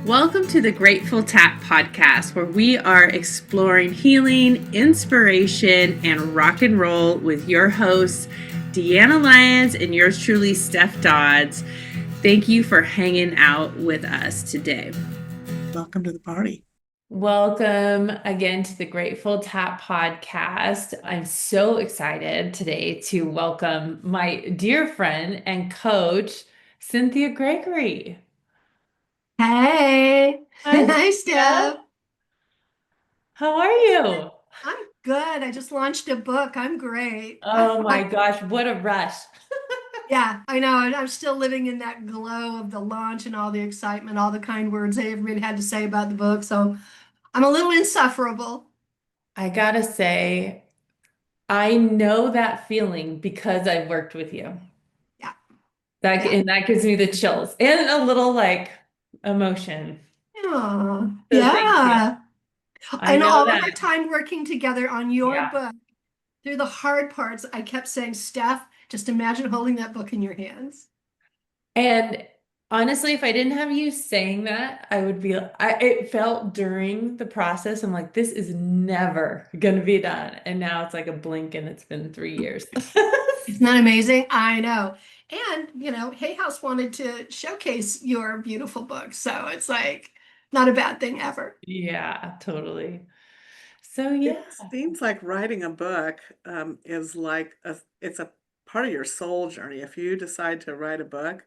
Welcome to the Grateful Tap podcast, where we are exploring healing, inspiration, and rock and roll with your hosts, Deanna Lyons and yours truly, Steph Dodds. Thank you for hanging out with us today. Welcome to the party. Welcome again to the Grateful Tap podcast. I'm so excited today to welcome my dear friend and coach, Cynthia Gregory. Hey, Hi, hi, Steph. Steph. How are you? I'm good. I just launched a book. I'm great. Oh my gosh, what a rush. Yeah, I know. And I'm still living in that glow of the launch and all the excitement, all the kind words everybody had to say about the book. So I'm a little insufferable. I gotta say, I know that feeling because I've worked with you. Yeah, That yeah. and that gives me the chills and a little like emotion. Aw, So thank you. yeah. I And know all of that. our time working together on your Yeah. book, through the hard parts, I kept saying, Steph, just imagine holding that book in your hands. And honestly, if I didn't have you saying that, it felt during the process, I'm like, this is never gonna be done. And now it's like a blink and it's been 3 years. Isn't that amazing? I know. And, Hay House wanted to showcase your beautiful book. So it's like not a bad thing ever. Yeah, totally. So It yeah. seems like writing a book is it's a part of your soul journey. If you decide to write a book,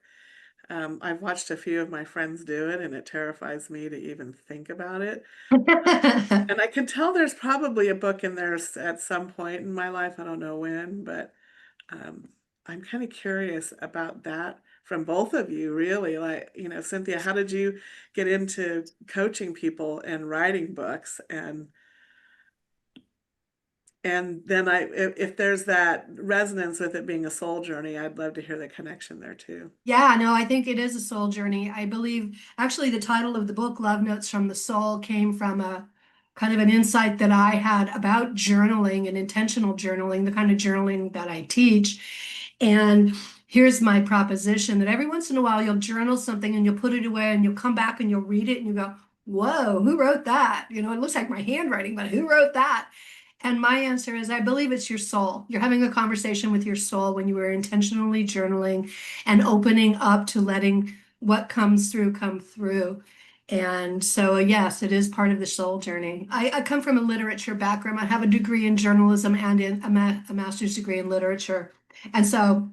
I've watched a few of my friends do it, and it terrifies me to even think about it. And I can tell there's probably a book in there at some point in my life. I don't know when, but um, I'm kind of curious about that from both of you, really. Like, Cynthia, how did you get into coaching people and writing books? And then if there's that resonance with it being a soul journey, I'd love to hear the connection there too. Yeah, no, I think it is a soul journey. I believe actually the title of the book, Love Notes from the Soul, came from a kind of an insight that I had about journaling and intentional journaling, the kind of journaling that I teach. And here's my proposition that every once in a while you'll journal something and you'll put it away and you'll come back and you'll read it and you go, whoa, who wrote that? It looks like my handwriting, but who wrote that? And my answer is, I believe it's your soul. You're having a conversation with your soul when you are intentionally journaling and opening up to letting what comes through come through. And so, yes, it is part of the soul journey. I come from a literature background. I have a degree in journalism and in a master's degree in literature. And so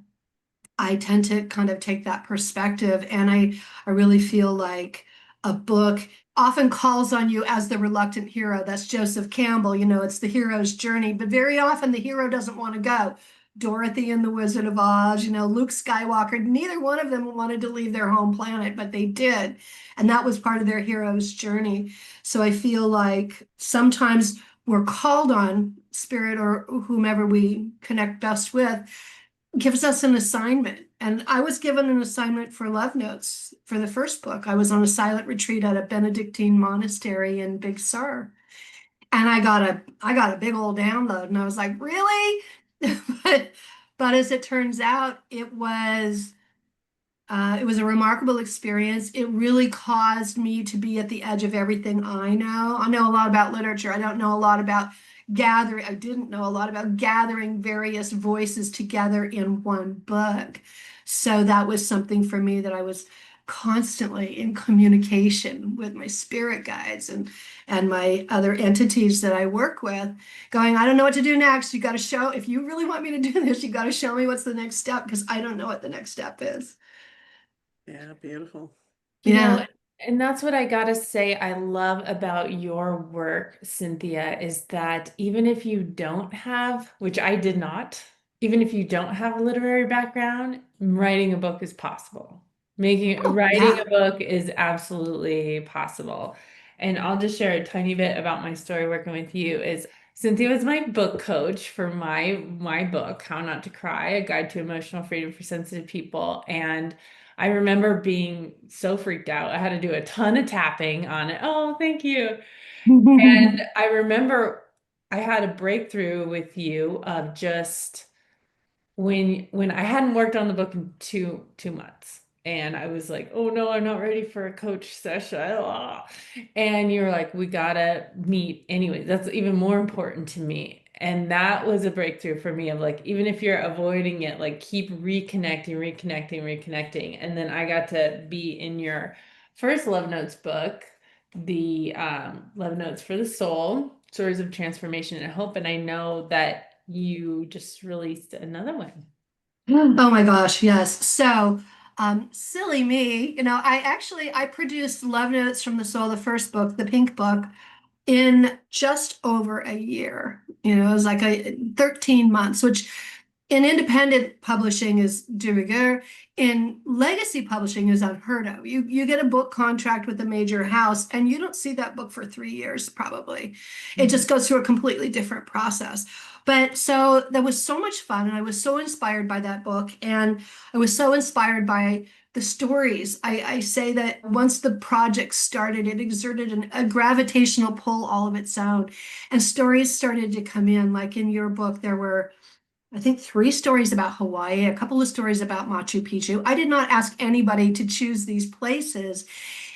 I tend to kind of take that perspective. And I really feel like a book often calls on you as the reluctant hero. That's Joseph Campbell. It's the hero's journey, but very often the hero doesn't want to go. Dorothy and the Wizard of Oz, Luke Skywalker, neither one of them wanted to leave their home planet, but they did. And that was part of their hero's journey. So I feel like sometimes we're called on, spirit or whomever we connect best with gives us an assignment. And I was given an assignment for Love Notes for the first book. I was on a silent retreat at a Benedictine monastery in Big Sur. And I got a big old download and I was like, really? but as it turns out, it was a remarkable experience. It really caused me to be at the edge of everything I know. I know a lot about literature. I don't know a lot about gathering. I didn't know a lot about gathering various voices together in one book. So that was something for me that I was constantly in communication with my spirit guides and my other entities that I work with, going, I don't know what to do next. You got to show, if you really want me to do this, you got to show me what's the next step because I don't know what the next step is. Yeah, beautiful. Yeah. And that's what I gotta say I love about your work, Cynthia, is that even if you don't have, which I did not, even if you don't have a literary background, writing a book is possible. Oh, Writing yeah. a book is absolutely possible. And I'll just share a tiny bit about my story working with you is Cynthia was my book coach for my book, How Not to Cry, A Guide to Emotional Freedom for Sensitive People. And I remember being so freaked out. I had to do a ton of tapping on it. Oh, thank you. And I remember I had a breakthrough with you of just when I hadn't worked on the book in two months. and I was like, oh no, I'm not ready for a coach session. Ah. And you're like, we gotta meet anyway. That's even more important to me. And that was a breakthrough for me of like, even if you're avoiding it, like keep reconnecting. And then I got to be in your first Love Notes book, the Love Notes for the Soul, Stories of Transformation and Hope. And I know that you just released another one. Oh my gosh, yes. So, silly me, I produced Love Notes from the Soul, the first book, the pink book, in just over a year. It was like 13 months, which in independent publishing is de rigueur. In legacy publishing is unheard of. You get a book contract with a major house and you don't see that book for 3 years, probably. It just goes through a completely different process. But so that was so much fun, and I was so inspired by that book, and I was so inspired by the stories. I say that once the project started, it exerted a gravitational pull all of its own, and stories started to come in. Like in your book, there were, I think, 3 stories about Hawaii, a couple of stories about Machu Picchu. I did not ask anybody to choose these places.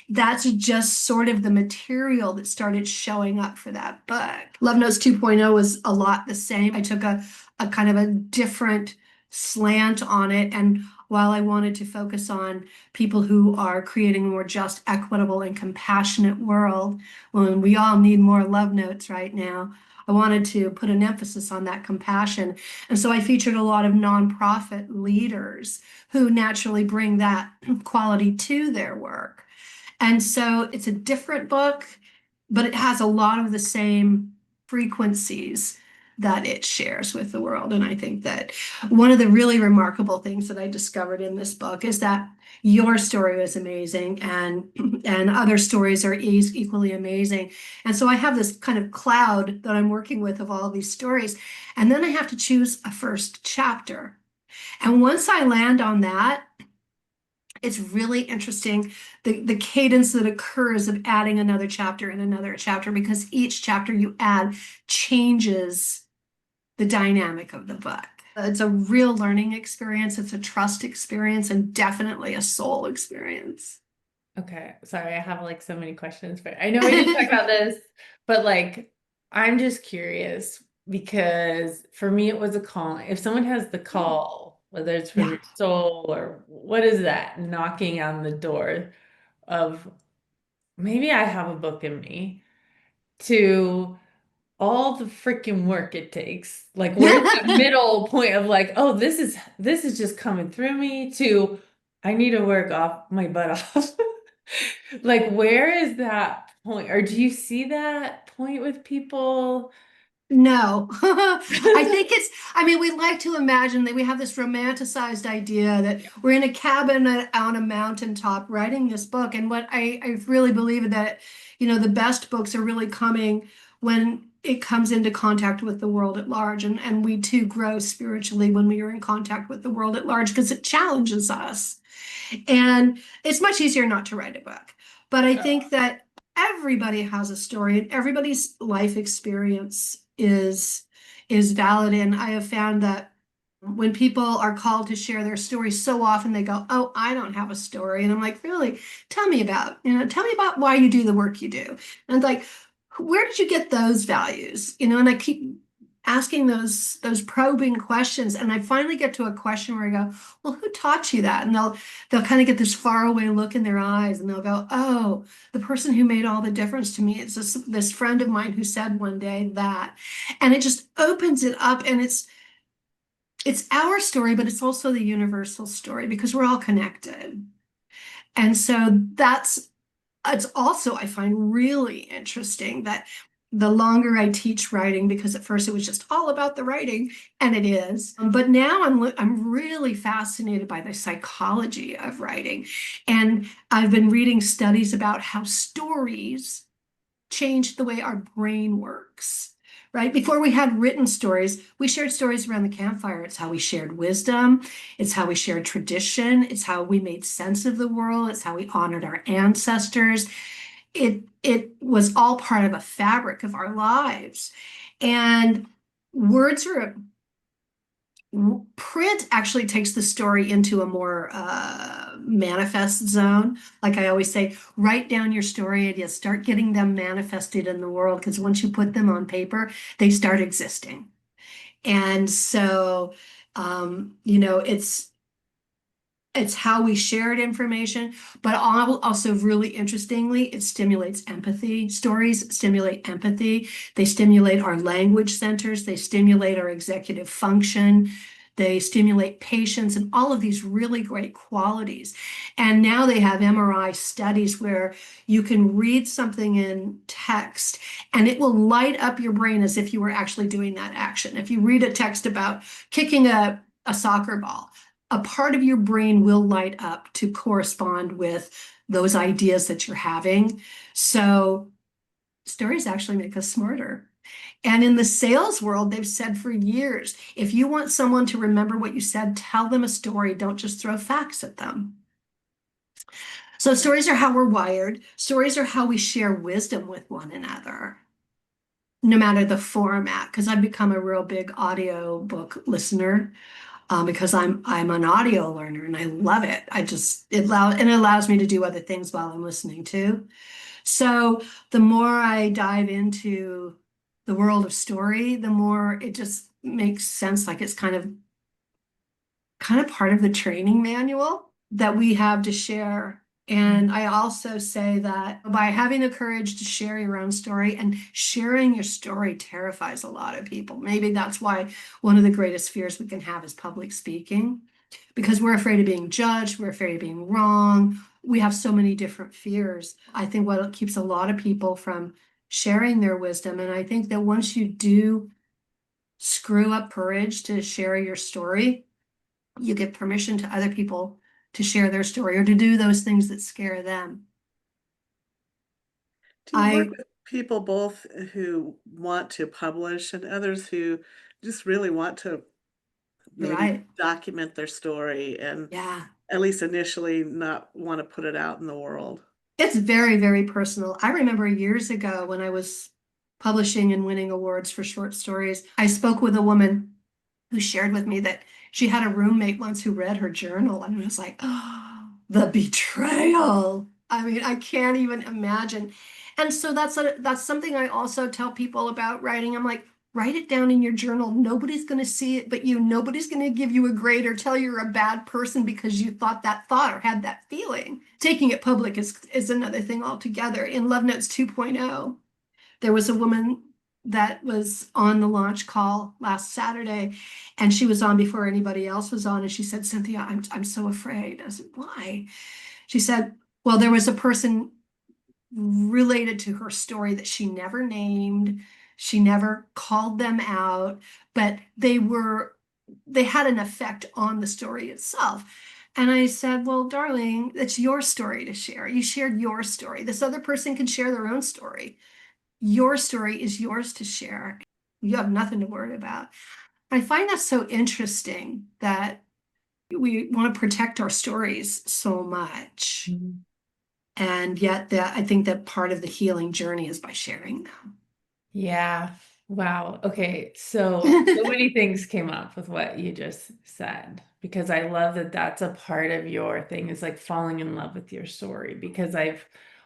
That's just sort of the material that started showing up for that book. Love Notes 2.0 was a lot the same. I took a kind of a different slant on it. And while I wanted to focus on people who are creating a more just, equitable, and compassionate world, when we all need more love notes right now, I wanted to put an emphasis on that compassion. And so I featured a lot of nonprofit leaders who naturally bring that quality to their work. And so it's a different book, but it has a lot of the same frequencies that it shares with the world. And I think that one of the really remarkable things that I discovered in this book is that your story was amazing, and other stories are equally amazing. And so I have this kind of cloud that I'm working with of all these stories. And then I have to choose a first chapter. And once I land on that, it's really interesting the cadence that occurs of adding another chapter and another chapter, because each chapter you add changes the dynamic of the book. It's a real learning experience, it's a trust experience, and definitely a soul experience. Okay, sorry, I have like so many questions, but I know we didn't talk about this, but like I'm just curious because for me it was a call. If someone has the call, whether it's from Yeah. your soul or what is that knocking on the door of maybe I have a book in me, to all the freaking work it takes. Like where's that middle point of like, oh, this is just coming through me, to I need to work off my butt off. Like where is that point? Or do you see that point with people? No, I think I mean, we like to imagine that we have this romanticized idea that Yeah. we're in a cabin on a mountaintop writing this book. And what I really believe that, the best books are really coming when it comes into contact with the world at large. And we too grow spiritually when we are in contact with the world at large, because it challenges us. And it's much easier not to write a book. But I think that everybody has a story, and everybody's life experience is valid. And I have found that when people are called to share their story, so often they go, "Oh, I don't have a story." And I'm like, "Really? Tell me about why you do the work you do." And it's like, where did you get those values? And I keep asking those probing questions, and I finally get to a question where I go, "Well, who taught you that?" And they'll kind of get this faraway look in their eyes, and they'll go, "Oh, the person who made all the difference to me, it's this friend of mine who said one day that." And it just opens it up, and it's our story, but it's also the universal story, because we're all connected. And so it's also, I find really interesting that the longer I teach writing, because at first it was just all about the writing, and it is, but now I'm really fascinated by the psychology of writing. And I've been reading studies about how stories changed the way our brain works. Right? Before we had written stories, we shared stories around the campfire. It's how we shared wisdom. It's how we shared tradition. It's how we made sense of the world. It's how we honored our ancestors. It was all part of a fabric of our lives. And words are Print actually takes the story into a more manifest zone. Like I always say, write down your story ideas, start getting them manifested in the world, because once you put them on paper, they start existing. And so, it's how we shared information, but also really interestingly, it stimulates empathy. Stories stimulate empathy. They stimulate our language centers. They stimulate our executive function. They stimulate patience and all of these really great qualities. And now they have MRI studies where you can read something in text and it will light up your brain as if you were actually doing that action. If you read a text about kicking a soccer ball, a part of your brain will light up to correspond with those ideas that you're having. So stories actually make us smarter. And in the sales world, they've said for years, if you want someone to remember what you said, tell them a story. Don't just throw facts at them. So stories are how we're wired. Stories are how we share wisdom with one another, no matter the format, because I've become a real big audio book listener. Because I'm an audio learner and I love it. It allows me to do other things while I'm listening too. So the more I dive into the world of story, the more it just makes sense. Like it's kind of part of the training manual that we have to share. And I also say that by having the courage to share your own story, and sharing your story terrifies a lot of people. Maybe that's why one of the greatest fears we can have is public speaking, because we're afraid of being judged, we're afraid of being wrong. We have so many different fears. I think what keeps a lot of people from sharing their wisdom, and I think that once you do screw up courage to share your story, you give permission to other people to share their story or to do those things that scare them. Do you work I, with people both who want to publish and others who just really want to you're maybe right. document their story and Yeah. at least initially not want to put it out in the world? It's very, very personal. I remember years ago when I was publishing and winning awards for short stories, I spoke with a woman who shared with me that she had a roommate once who read her journal, and it was like, oh, the betrayal. I mean, I can't even imagine. And so that's something I also tell people about writing. I'm like, write it down in your journal. Nobody's going to see it but you. Nobody's going to give you a grade or tell you're a bad person because you thought that thought or had that feeling. Taking it public is another thing altogether. In Love Notes 2.0, there was a woman that was on the launch call last Saturday, and she was on before anybody else was on. And she said, Cynthia, I'm so afraid. I said, why? She said, well, there was a person related to her story that she never named. She never called them out, but they had an effect on the story itself. And I said, well, darling, it's your story to share. You shared your story. This other person can share their own story. Your story is yours to share. You have nothing to worry about. I find that so interesting that we want to protect our stories so much. Mhm. And yet that I think that part of the healing journey is by sharing Yeah. Wow. Okay. So them. many things came up with what you just said, because I love that that's a part of your thing, is like falling in love with your story, because I've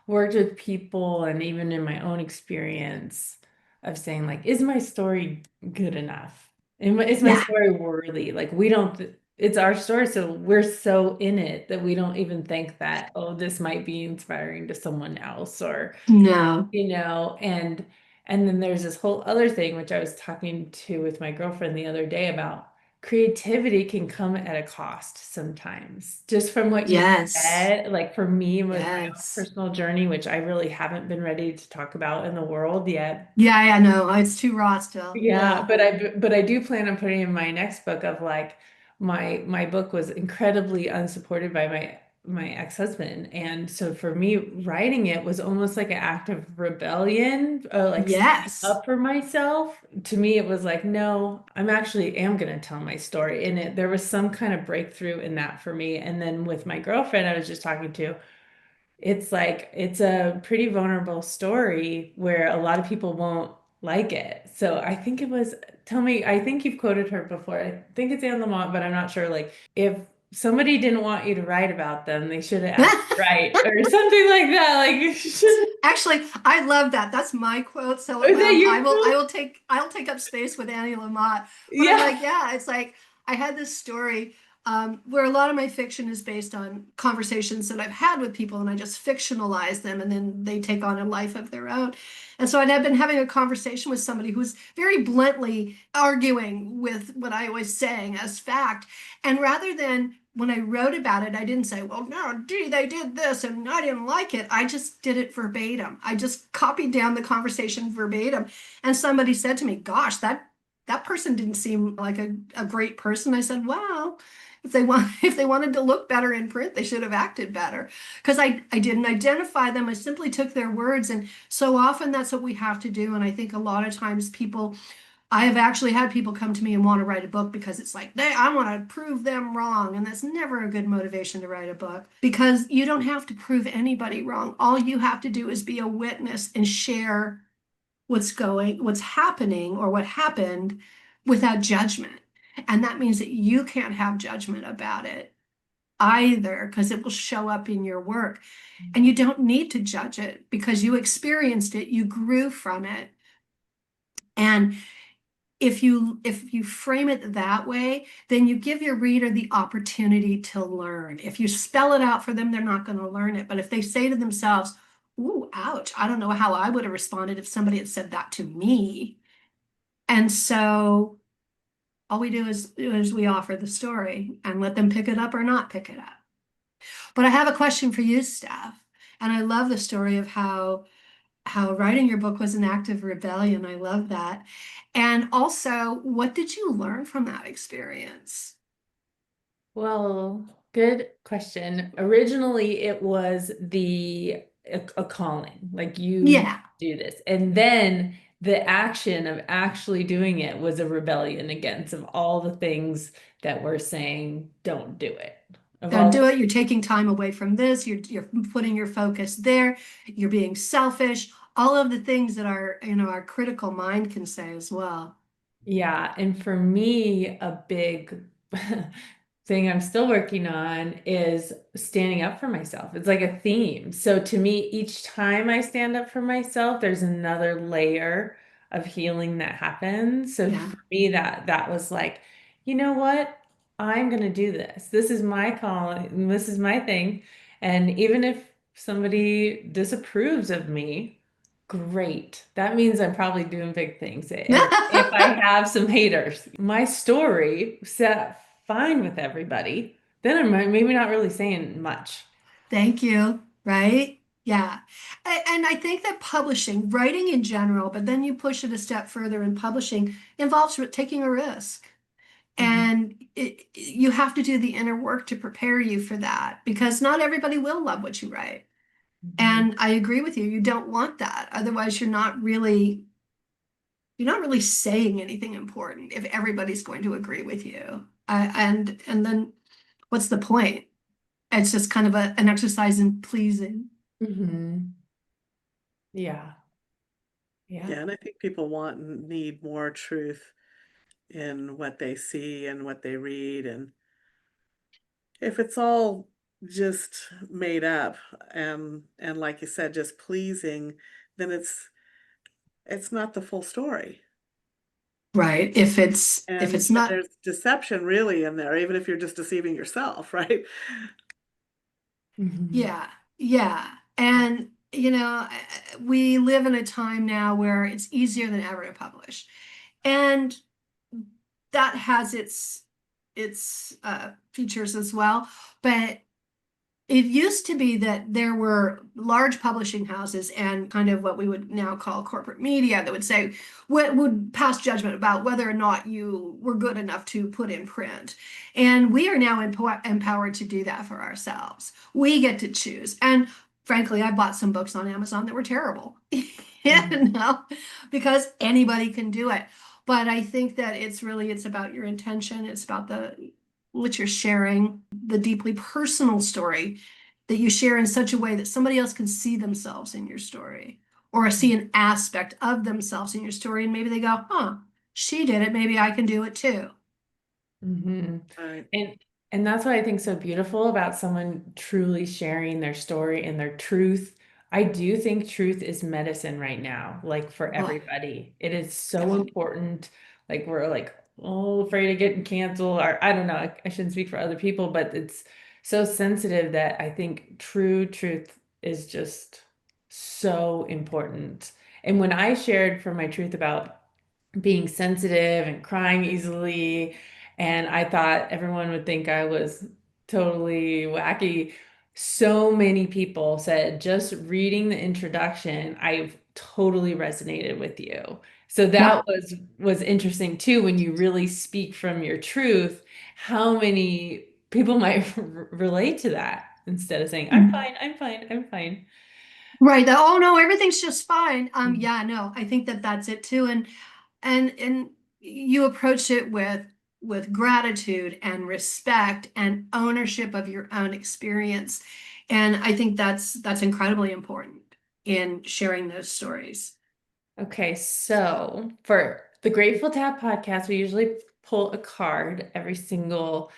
worked with people and even in my own experience of saying like, is my story good enough? Is my Yeah, story worthy? Like we don't, it's our story. So we're so in it that we don't even think that, oh, this might be inspiring to someone else, or no, and then there's this whole other thing which I was talking to with my girlfriend the other day about. Creativity can come at a cost sometimes, just from what you yes, said. Like for me with my own yes. personal journey, which I really haven't been ready to talk about in the world yet. Yeah, yeah, no, it's too raw still. Yeah, Yeah, but I do plan on putting in my next book of like, my book was incredibly unsupported by my ex-husband. And so for me, writing it was almost like an act of rebellion, like standing yes, up for myself. To me, it was like, no, I'm actually am gonna tell my story. And there was some kind of breakthrough in that for me. And then with my girlfriend I was just talking to, it's like it's a pretty vulnerable story where a lot of people won't like it. So I think it was, tell me, I think you've quoted her before. I think it's Anne Lamott, but I'm not sure. Like, if somebody didn't want you to write about them, they should have asked to write or something like that. Like, you should, Actually, I love that. That's my quote. So is that your quote? I'll take up space with Annie Lamott. But I'm Yeah. like, yeah, it's like I had this story where a lot of my fiction is based on conversations that I've had with people, and I just fictionalize them, and then they take on a life of their own. And so I'd have been having a conversation with somebody who's very bluntly arguing with what I was saying as fact. And rather than when I wrote about it, I didn't say, well, no, gee, they did this and I didn't like it. I just did it verbatim. I just copied down the conversation verbatim. And somebody said to me, gosh, that person didn't seem like a great person. I said, well, if they wanted to look better in print, they should have acted better. Because I didn't identify them. I simply took their words. And so often that's what we have to do. And I think a lot of times I have actually had people come to me and want to write a book because it's like I want to prove them wrong, and that's never a good motivation to write a book because you don't have to prove anybody wrong. All you have to do is be a witness and share what's happening or what happened without judgment. And that means that you can't have judgment about it either because it will show up in your work. And you don't need to judge it because you experienced it, you grew from it. And if you frame it that way, then you give your reader the opportunity to learn. If you spell it out for them, they're not going to learn it. But if they say to themselves, ooh, ouch, I don't know how I would have responded if somebody had said that to me. And so all we do is we offer the story and let them pick it up or not pick it up. But I have a question for you, Steph. And I love the story of how writing your book was an act of rebellion. I love that. And also, what did you learn from that experience? Well, good question. Originally, it was a calling, like you Yeah. do this. And then the action of actually doing it was a rebellion against of all the things that we're saying, don't do it. Of Don't all do it. You're taking time away from this. You're putting your focus there. You're being selfish. All of the things that our critical mind can say as well. Yeah, and for me, a big thing I'm still working on is standing up for myself. It's like a theme. So to me, each time I stand up for myself, there's another layer of healing that happens. So Yeah. for me, that was like, you know what? I'm gonna do this. This is my call, and this is my thing. And even if somebody disapproves of me, great. That means I'm probably doing big things. And if I have some haters, my story set fine with everybody, then I'm maybe not really saying much. Thank you. Right? Yeah. And I think that publishing, writing in general, but then you push it a step further in publishing involves taking a risk. Mhm. And you have to do the inner work to prepare you for that because not everybody will love what you write. Mhm. And I agree with you. You don't want that. Otherwise, you're not really saying anything important if everybody's going to agree with you. And then what's the point? It's just kind of an exercise in pleasing. Mhm. Yeah. Yeah, Yeah. and I think people want and need more truth in what they see and what they read. And if it's all just made up and like you said, just pleasing, then it's not the full story. Right. If it's And not, there's deception really in there, even if you're just deceiving yourself, right? Mhm. yeah, yeah. And we live in a time now where it's easier than ever to publish. And that has its features as well. But it used to be that there were large publishing houses and kind of what we would now call corporate media that would say what would pass judgment about whether or not you were good enough to put in print. And we are now empowered to do that for ourselves. We get to choose. And frankly, I bought some books on Amazon that were terrible, Mhm. because anybody can do it. But I think that it's about your intention. It's about the what you're sharing, the deeply personal story that you share in such a way that somebody else can see themselves in your story. or see an aspect of themselves in your story, and maybe they go, huh, she did it, maybe I can do it too. Hmm. Right. And that's what I think so beautiful about someone truly sharing their story and their truth. I do think truth is medicine right now, like for Oh, everybody. It is so yeah. important. Like we're like, oh, afraid of getting canceled, or I don't know. I shouldn't speak for other people, but it's so sensitive that I think true truth is just so important. And when I shared for my truth about being sensitive and crying easily. And I thought everyone would think I was totally wacky. So many people said, just reading the introduction, I've totally resonated with you. So that Yep. was interesting too, when you really speak from your truth, how many people might relate to that instead of saying, I'm fine, I'm fine, I'm fine. Right. Oh no, everything's just fine. Mhm. Yeah, no, I think that that's it too. And you approach it with gratitude and respect and ownership of your own experience. And I think that's incredibly important in sharing those stories. Okay, so for the Grateful Tap podcast, we usually pull a card every single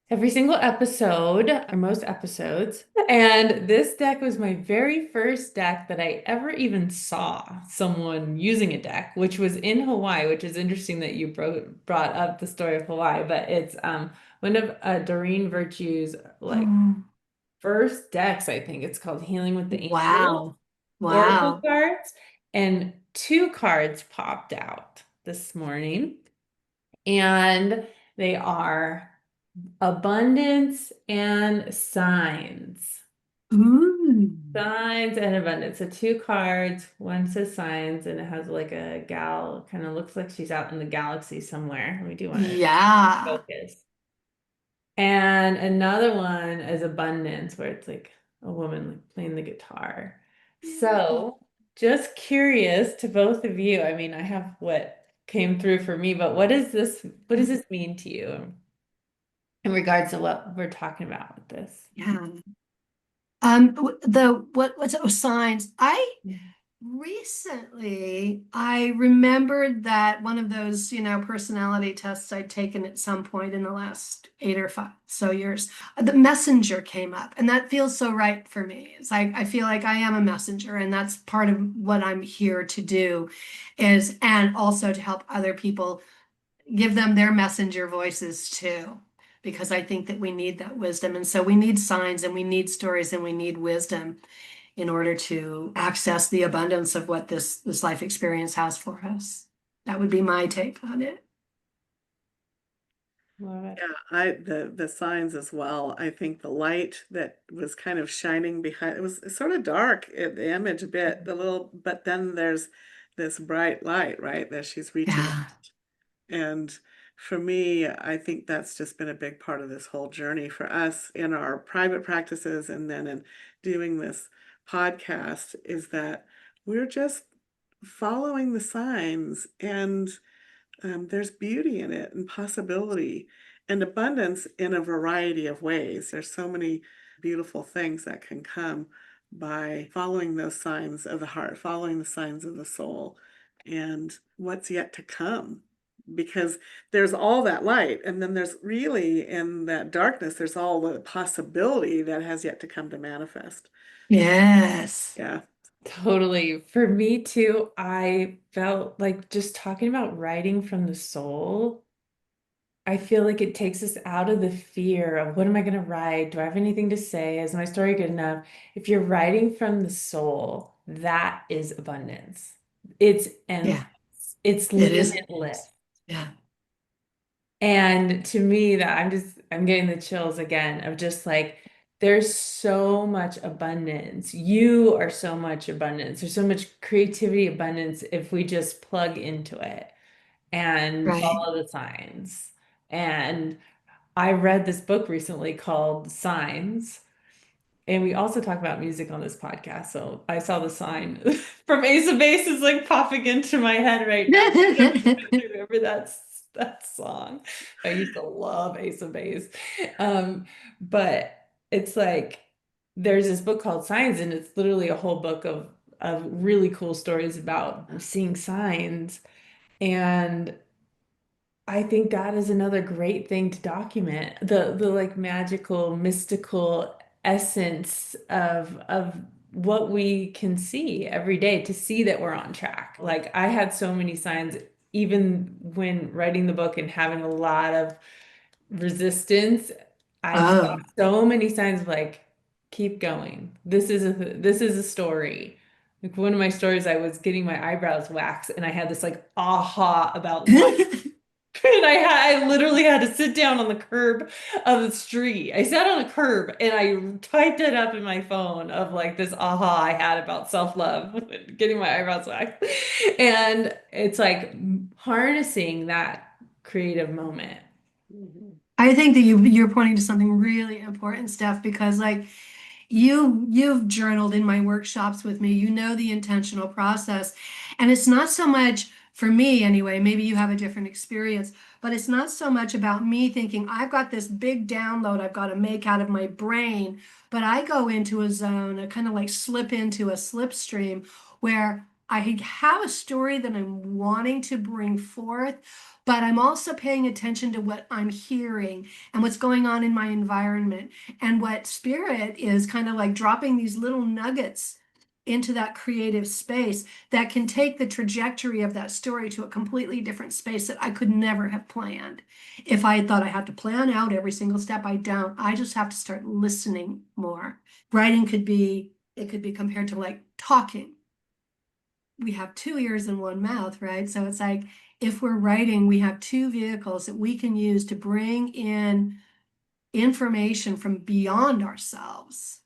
episode, or most episodes. And this deck was my very first deck that I ever even saw someone using a deck, which was in Hawaii, which is interesting that you brought up the story of Hawaii, but it's one of Doreen Virtue's like Oh, first decks, I think. It's called Healing with the Angels wow. Oracle Wow. cards, and two cards popped out this morning, and they are abundance and signs. Ooh. Signs and abundance. So two cards. One says signs, and it has like a gal, kind of looks like she's out in the galaxy somewhere. We do want to Yeah. focus. And another one is abundance, where it's like a woman like playing the guitar. So, just curious to both of you. I mean, I have what came through for me, but what does this mean to you in regards to what we're talking about with this? Yeah. What's it, signs? I recently I remembered that one of those, personality tests I'd taken at some point in the last 8 or 5 so years, the messenger came up, and that feels so right for me. It's like I feel like I am a messenger, and that's part of what I'm here to do, and also to help other people, give them their messenger voices too, because I think that we need that wisdom. And so we need signs and we need stories and we need wisdom in order to access the abundance of what this life experience has for us. That would be my take on it. Love it. Yeah, the signs as well. I think the light that was kind of shining behind, it was sort of dark in the image a bit, the little, but then there's this bright light, right, that she's reaching. Yeah. And for me, I think that's just been a big part of this whole journey for us in our private practices and then in doing this podcast, is that we're just following the signs, and there's beauty in it and possibility and abundance in a variety of ways. There's so many beautiful things that can come by following those signs of the heart, following the signs of the soul, and what's yet to come. Because there's all that light, and then there's really in that darkness, there's all the possibility that has yet to come to manifest. Yes. Yeah. Totally. For me too, I felt like just talking about writing from the soul. I feel like it takes us out of the fear of what am I going to write? Do I have anything to say? Is my story good enough? If you're writing from the soul, that is abundance. It's endless. Yeah. It's It is. limitless. Yeah. And to me, that I'm getting the chills again of just like, there's so much abundance. You are so much abundance. There's so much creativity, abundance if we just plug into it and Right. follow the signs. And I read this book recently called Signs, and we also talk about music on this podcast. So I saw the sign from Ace of Base is like popping into my head right now. I remember that song. I used to love Ace of Base. But it's like there's this book called Signs, and it's literally a whole book of of really cool stories about seeing signs. And I think that is another great thing to document the like magical, mystical essence of what we can see every day to see that we're on track. Like I had so many signs even when writing the book and having a lot of resistance. I saw Oh. so many signs of like keep going. This is a story. Like one of my stories, I was getting my eyebrows waxed and I had this like aha about life. And I literally had to sit down on the curb of the street. I sat on a curb and I typed it up in my phone of like this aha I had about self-love, getting my eyebrows waxed. And it's like harnessing that creative moment. Mhm. I think that you're pointing to something really important, Steph, because like you've journaled in my workshops with me. You know the intentional process. And it's not so much for me anyway, maybe you have a different experience, but it's not so much about me thinking I've got this big download I've got to make out of my brain, but I go into a zone, I kind of like slip into a slipstream where I have a story that I'm wanting to bring forth, but I'm also paying attention to what I'm hearing and what's going on in my environment. And what spirit is kind of like dropping these little nuggets into that creative space that can take the trajectory of that story to a completely different space that I could never have planned. If I had thought I had to plan out every single step, I don't. I just have to start listening more. Writing it could be compared to like talking. We have two ears and one mouth, right? So it's like if we're writing, we have two vehicles that we can use to bring in information from beyond ourselves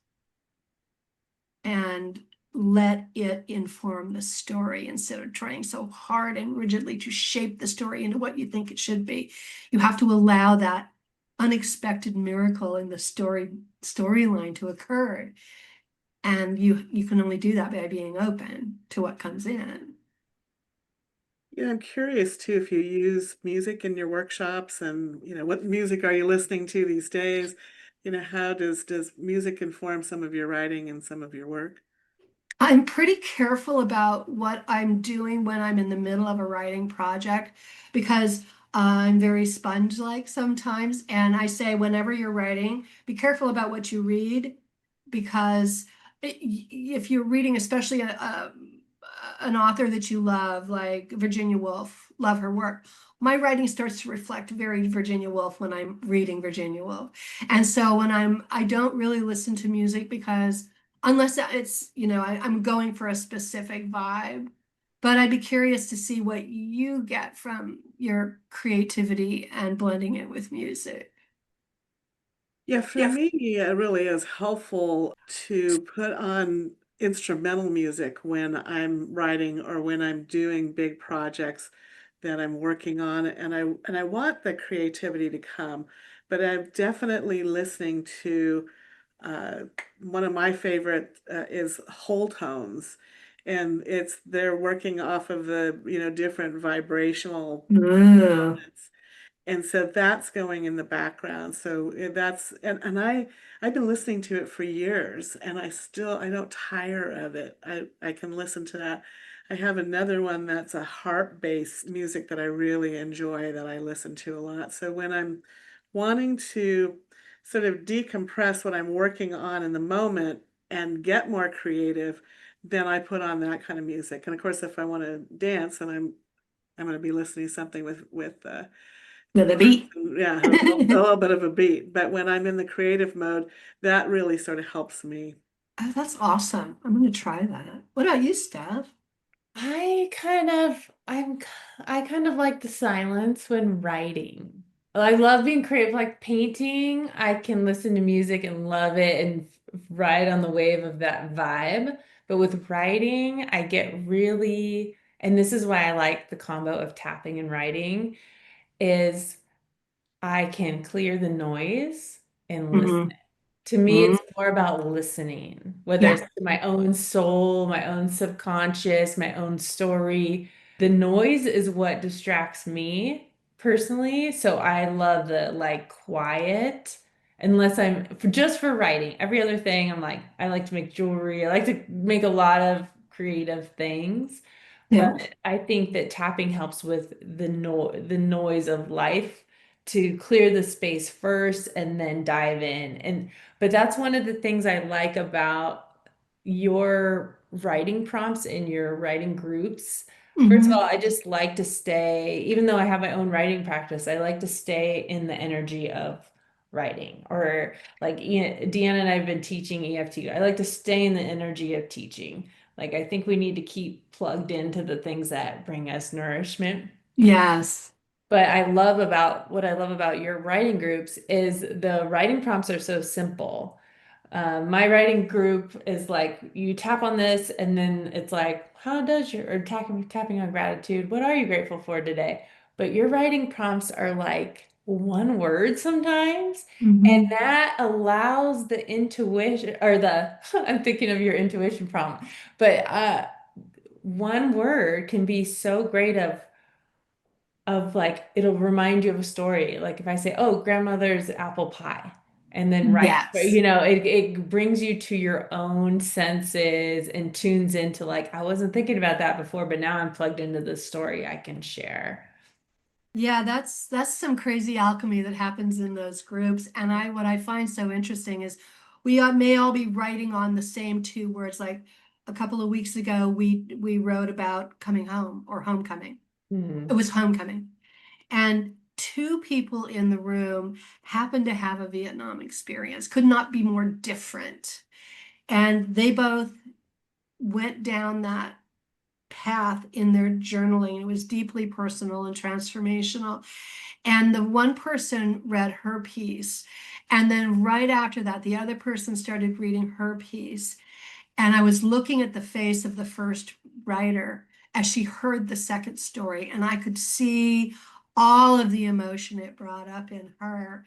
and let it inform the story instead of trying so hard and rigidly to shape the story into what you think it should be. You have to allow that unexpected miracle in the storyline to occur. And you can only do that by being open to what comes in. Yeah, I'm curious too if you use music in your workshops and, what music are you listening to these days? How does music inform some of your writing and some of your work? I'm pretty careful about what I'm doing when I'm in the middle of a writing project because I'm very sponge-like sometimes. And I say, whenever you're writing, be careful about what you read because if you're reading, especially an author that you love, like Virginia Woolf, love her work. My writing starts to reflect very Virginia Woolf when I'm reading Virginia Woolf. And so I don't really listen to music because unless it's, I'm going for a specific vibe. But I'd be curious to see what you get from your creativity and blending it with music. Yeah, for me, it really is helpful to put on instrumental music when I'm writing or when I'm doing big projects that I'm working on, and I want the creativity to come, but I'm definitely listening to uh, one of my favorite is whole tones, and they're working off of the different vibrational Mm. components. And so that's going in the background. So that's and I've been listening to it for years and I don't tire of it. I can listen to that. I have another one that's a harp-based music that I really enjoy that I listen to a lot. So when I'm wanting to sort of decompress what I'm working on in the moment and get more creative, then I put on that kind of music. And of course, if I want to dance, and I'm going to be listening to something with With a beat. yeah, a little bit of a beat. But when I'm in the creative mode, that really sort of helps me. Oh, that's awesome. I'm going to try that. What about you, Steph? I kind of like the silence when writing. I love being creative, like painting. I can listen to music and love it and ride on the wave of that vibe. But with writing, I get really, and this is why I like the combo of tapping and writing, is I can clear the noise and listen. Hmm. To me, Hmm. it's more about listening, whether it's Yeah. to my own soul, my own subconscious, my own story. The noise is what distracts me personally. So I love the like quiet, unless just for writing. Every other thing, I'm like, I like to make jewelry. I like to make a lot of creative things. Yeah. But I think that tapping helps with the noise of life to clear the space first and then dive in. And but that's one of the things I like about your writing prompts in your writing groups. First of all, Mhm. I just like to stay, even though I have my own writing practice, I like to stay in the energy of writing. Or like Deanna and I have been teaching EFT. I like to stay in the energy of teaching. Like I think we need to keep plugged into the things that bring us nourishment. Yes. But what I love about your writing groups is the writing prompts are so simple. My writing group is like you tap on this and then it's like, how does your or tapping on gratitude, what are you grateful for today? But your writing prompts are like one word sometimes. And Mhm. that allows the intuition or the I'm thinking of your intuition prompt, but one word can be so great of like it'll remind you of a story. Like if I say, "Oh, grandmother's apple pie," and then but Yes. it brings you to your own senses and tunes into like I wasn't thinking about that before, but now I'm plugged into the story I can share. Yeah, that's some crazy alchemy that happens in those groups. And what I find so interesting is we may all be writing on the same two words. Like a couple of weeks ago, we wrote about coming home or homecoming. It Hmm. was homecoming. And two people in the room happened to have a Vietnam experience, could not be more different. And they both went down that path in their journaling. It was deeply personal and transformational. And the one person read her piece. And then right after that, the other person started reading her piece. And I was looking at the face of the first writer as she heard the second story, and I could see all of the emotion it brought up in her.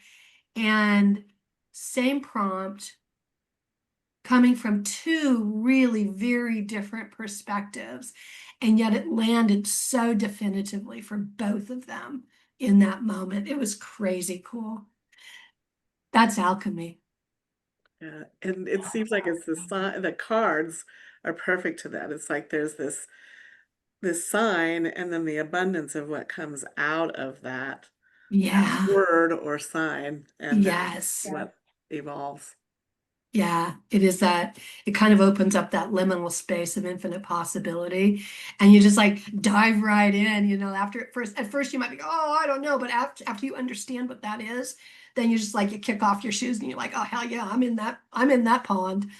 And same prompt coming from two really very different perspectives. And yet it landed so definitively for both of them in that moment. It was crazy cool. That's alchemy. Yeah, and it seems like it's the sign, the cards are perfect to that. It's like there's this sign and then the abundance of what comes out of that Yeah. word or sign, and then Yes. what evolves. Yeah, it is that it kind of opens up that liminal space of infinite possibility. And you just like dive right in, after at first you might be, oh, I don't know, but after you understand what that is, then you just like you kick off your shoes and you're like, oh hell yeah, I'm in that pond.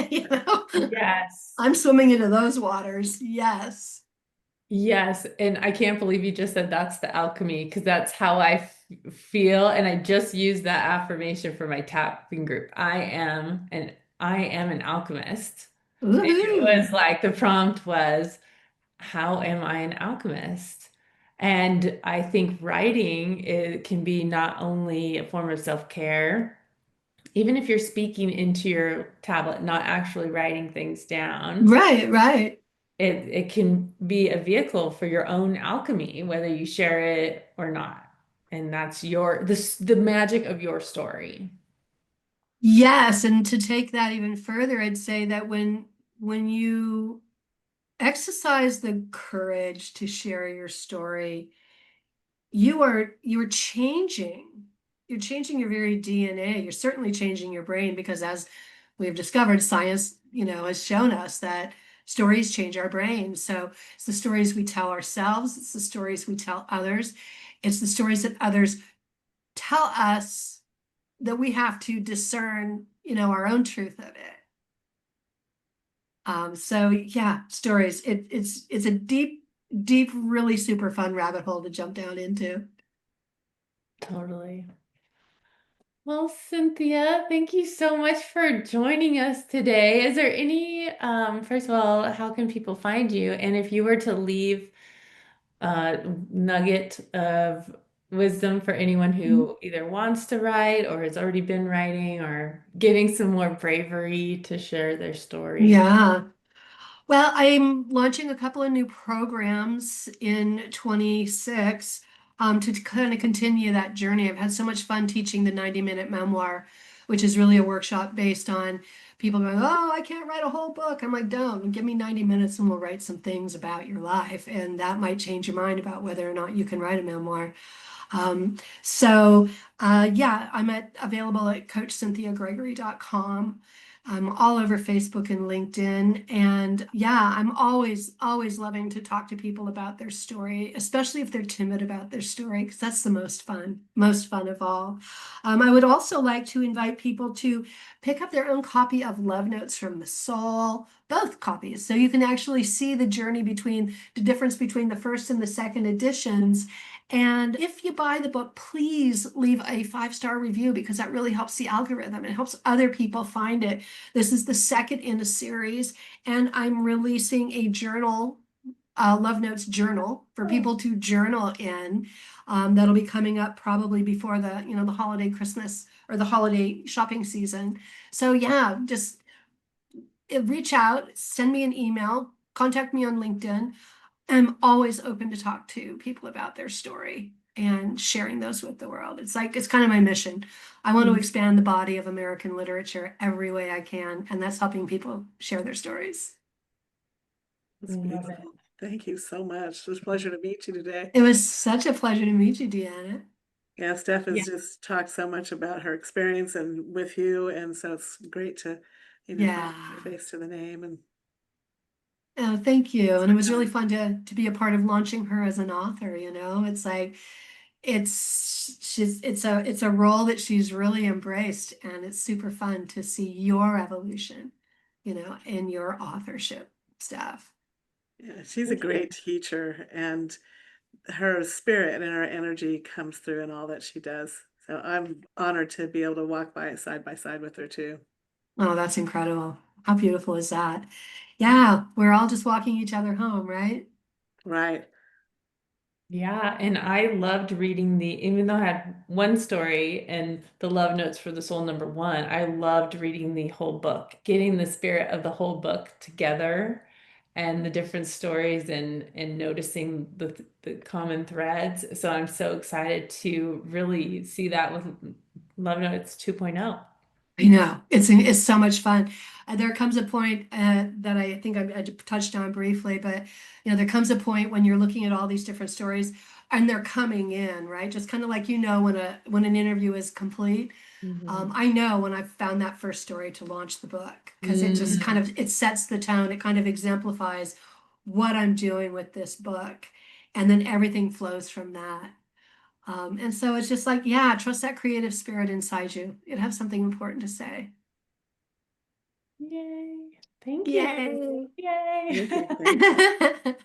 You know, Yes. I'm swimming into those waters. Yes. Yes, and I can't believe you just said that's the alchemy because that's how feel. And I just used that affirmation for my tapping group. I am an alchemist. And it Woohoo. was like the prompt was, how am I an alchemist? And I think writing it can be not only a form of self-care, even if you're speaking into your tablet, not actually writing things down Right, right. it can be a vehicle for your own alchemy, whether you share it or not. And that's the magic of your story. Yes, and to take that even further, I'd say that when you exercise the courage to share your story, you're changing. You're changing your very DNA. You're certainly changing your brain because as we've discovered, science, has shown us that stories change our brains. So it's the stories we tell ourselves, it's the stories we tell others, it's the stories that others tell us that we have to discern, our own truth of it. So yeah, stories. It's a deep, deep, really super fun rabbit hole to jump down into. Totally. Well, Cynthia, thank you so much for joining us today. Is there first of all, how can people find you? And if you were to leave a nugget of wisdom for anyone who either wants to write or has already been writing or getting some more bravery to share their story. Yeah. Well, I'm launching a couple of new programs in 26 to kind of continue that journey. I've had so much fun teaching the 90-minute memoir, which is really a workshop based on people go, oh, I can't write a whole book. I'm like, don't, give me 90 minutes and we'll write some things about your life. And that might change your mind about whether or not you can write a memoir. So yeah, available at coachcynthiagregory.com. I'm all over Facebook and LinkedIn. And yeah, I'm always loving to talk to people about their story, especially if they're timid about their story, because that's the most fun of all. I would also like to invite people to pick up their own copy of Love Notes from the Soul, both copies, so you can actually see the journey between the difference between the first and the second editions. And if you buy the book, please leave a 5-star review because that really helps the algorithm. It helps other people find it. This is the second in a series, and I'm releasing a journal, Love Notes journal for people to journal in. That'll be coming up probably before the holiday Christmas or the holiday shopping season. So yeah, just reach out, send me an email, contact me on LinkedIn. I'm always open to talk to people about their story and sharing those with the world. It's kind of my mission. I want to expand the body of American literature every way I can, and that's helping people share their stories. That's Love it. beautiful. Thank you so much. It was a pleasure to meet you today. It was such a pleasure to meet you, Deanna. Yeah, Steph Yeah. has just talked so much about her experience and with you, and so it's great to, Yeah. put a face to the name and Oh, thank you. And it was really time. fun to be a part of launching her as an author, It's like it's a role that she's really embraced, and it's super fun to see your evolution, in your authorship stuff. Yeah, she's a Thank you. great teacher, and her spirit and her energy comes through in all that she does. So I'm honored to be able to walk by side with her too. Oh, that's incredible. How beautiful is that? Yeah, we're all just walking each other home, right? Right. Yeah, and I loved reading even though I had one story and the Love Notes for the Soul #1, I loved reading the whole book, getting the spirit of the whole book together and the different stories and noticing the common threads. So I'm so excited to really see that with Love Notes 2.0. I know it's so much fun. There comes a point that I think I touched on briefly, but there comes a point when you're looking at all these different stories and they're coming in, right? Just kind of like when an interview is complete. Mhm. I know when I found that first story to launch the book because it just kind Mm. of it sets the tone. It kind of exemplifies what I'm doing with this book, and then everything flows from that. And so it's just like, yeah, trust that creative spirit inside you. It has something important to say. Yay. Thank you. Yay. Yay. Thank you. Thank you.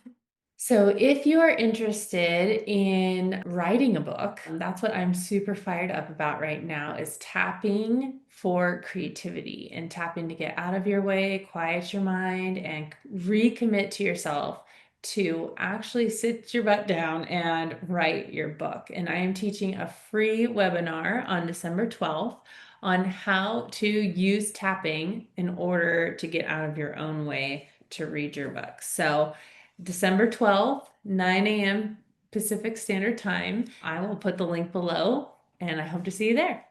So, if you are interested in writing a book, that's what I'm super fired up about right now is tapping for creativity and tapping to get out of your way, quiet your mind, and recommit to yourself to actually sit your butt down and write your book. And I am teaching a free webinar on December 12th on how to use tapping in order to get out of your own way to read your book. So, December 12th, 9 a.m. Pacific Standard Time. I will put the link below and I hope to see you there.